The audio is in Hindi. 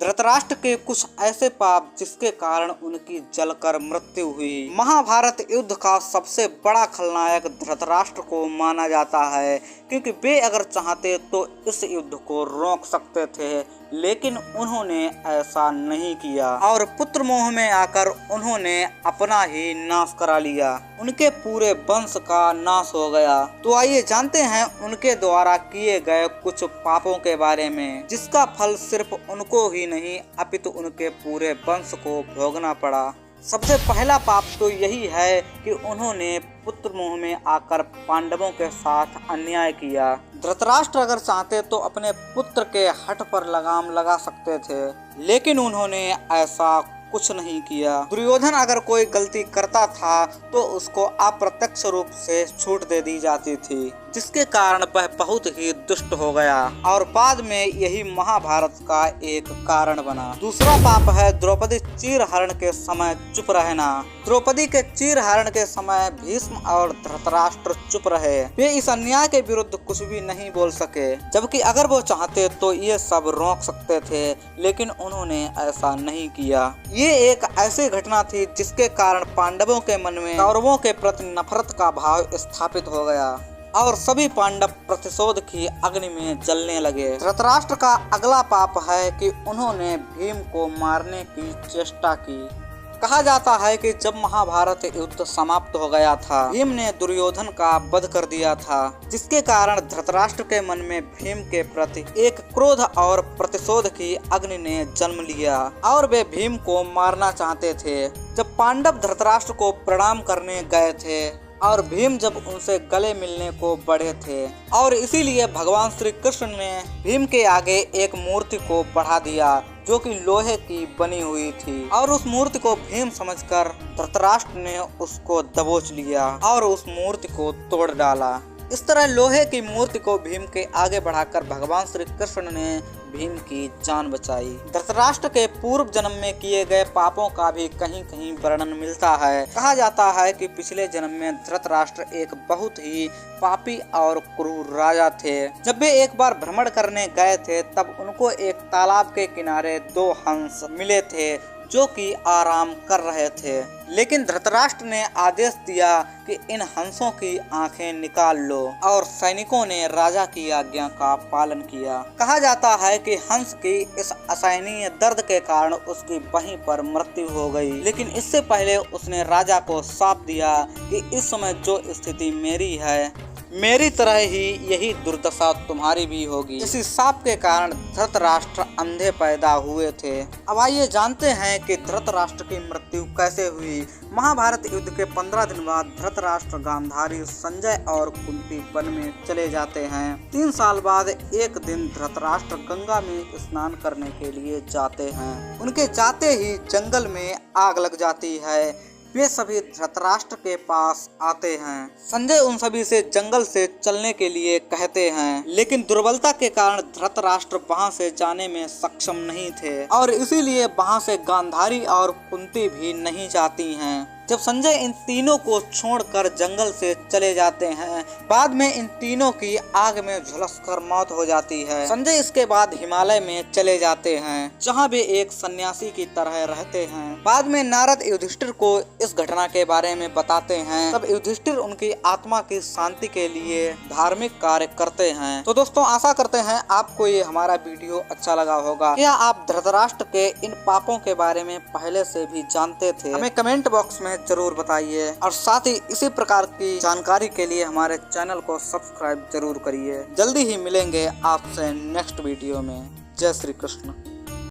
धृतराष्ट्र के कुछ ऐसे पाप जिसके कारण उनकी जलकर मृत्यु हुई। महाभारत युद्ध का सबसे बड़ा खलनायक धृतराष्ट्र को माना जाता है, क्योंकि वे अगर चाहते तो इस युद्ध को रोक सकते थे, लेकिन उन्होंने ऐसा नहीं किया और पुत्र मोह में आकर उन्होंने अपना ही नाश करा लिया। उनके पूरे वंश का नाश हो गया। तो आइए जानते हैं उनके द्वारा किए गए कुछ पापों के बारे में, जिसका फल सिर्फ उनको ही नहीं अपितु उनके पूरे वंश को भोगना पड़ा। सबसे पहला पाप तो यही है कि उन्होंने पुत्र मोह में आकर पांडवों के साथ अन्याय किया। धृतराष्ट्र अगर चाहते तो अपने पुत्र के हठ पर लगाम लगा सकते थे, लेकिन उन्होंने ऐसा कुछ नहीं किया। दुर्योधन अगर कोई गलती करता था तो उसको अप्रत्यक्ष रूप से छूट दे दी जाती थी, जिसके कारण वह बहुत ही दुष्ट हो गया और बाद में यही महाभारत का एक कारण बना। दूसरा पाप है द्रौपदी चीरहरण के समय चुप रहना। द्रौपदी के चीरहरण के समय भीष्म और धृतराष्ट्र चुप रहे। वे इस अन्याय के विरुद्ध कुछ भी नहीं बोल सके, जबकि अगर वो चाहते तो ये सब रोक सकते थे, लेकिन उन्होंने ऐसा नहीं किया। ये एक ऐसी घटना थी जिसके कारण पांडवों के मन में कौरवों के प्रति नफरत का भाव स्थापित हो गया और सभी पांडव प्रतिशोध की अग्नि में जलने लगे। धृतराष्ट्र का अगला पाप है कि उन्होंने भीम को मारने की चेष्टा की। कहा जाता है कि जब महाभारत युद्ध समाप्त हो गया था, भीम ने दुर्योधन का वध कर दिया था, जिसके कारण धृतराष्ट्र के मन में भीम के प्रति एक क्रोध और प्रतिशोध की अग्नि ने जन्म लिया और वे भीम को मारना चाहते थे। जब पांडव धृतराष्ट्र को प्रणाम करने गए थे और भीम जब उनसे गले मिलने को बढ़े थे, और इसीलिए भगवान श्री कृष्ण ने भीम के आगे एक मूर्ति को बढ़ा दिया जो कि लोहे की बनी हुई थी, और उस मूर्ति को भीम समझकर धृतराष्ट्र ने उसको दबोच लिया और उस मूर्ति को तोड़ डाला। इस तरह लोहे की मूर्ति को भीम के आगे बढ़ाकर भगवान श्री कृष्ण ने भीम की जान बचाई। धृतराष्ट्र के पूर्व जन्म में किए गए पापों का भी कहीं कहीं वर्णन मिलता है। कहा जाता है कि पिछले जन्म में धृतराष्ट्र एक बहुत ही पापी और क्रूर राजा थे। जब वे एक बार भ्रमण करने गए थे, तब उनको एक तालाब के किनारे 2 हंस मिले थे जो कि आराम कर रहे थे, लेकिन धृतराष्ट्र ने आदेश दिया कि इन हंसों की आंखें निकाल लो, और सैनिकों ने राजा की आज्ञा का पालन किया। कहा जाता है कि हंस की इस असहनीय दर्द के कारण उसकी वहीं पर मृत्यु हो गई, लेकिन इससे पहले उसने राजा को शाप दिया कि इस समय जो स्थिति मेरी है, मेरी तरह ही यही दुर्दशा तुम्हारी भी होगी। इसी शाप के कारण धृतराष्ट्र अंधे पैदा हुए थे। अब आइए जानते हैं कि धृतराष्ट्र की मृत्यु कैसे हुई। महाभारत युद्ध के 15 दिन बाद धृतराष्ट्र, गांधारी, संजय और कुंती वन में चले जाते हैं। 3 साल बाद एक दिन धृतराष्ट्र गंगा में स्नान करने के लिए जाते हैं। उनके जाते ही जंगल में आग लग जाती है। वे सभी धृतराष्ट्र के पास आते हैं। संजय उन सभी से जंगल से चलने के लिए कहते हैं, लेकिन दुर्बलता के कारण धृतराष्ट्र वहां से जाने में सक्षम नहीं थे और इसीलिए वहां से गांधारी और कुंती भी नहीं जाती हैं। जब संजय इन तीनों को छोड़कर जंगल से चले जाते हैं, बाद में इन तीनों की आग में झुलसकर मौत हो जाती है। संजय इसके बाद हिमालय में चले जाते हैं, जहां वे एक सन्यासी की तरह रहते हैं। बाद में नारद युधिष्ठिर को इस घटना के बारे में बताते हैं। तब युधिष्ठिर उनकी आत्मा की शांति के लिए धार्मिक कार्य करते हैं। तो दोस्तों, आशा करते हैं आपको ये हमारा वीडियो अच्छा लगा होगा। क्या आप धृतराष्ट्र के इन पापों के बारे में पहले से भी जानते थे? हमें कमेंट बॉक्स में जरूर बताइए, और साथ ही इसी प्रकार की जानकारी के लिए हमारे चैनल को सब्सक्राइब जरूर करिए। जल्दी ही मिलेंगे आपसे नेक्स्ट वीडियो में। जय श्री कृष्ण।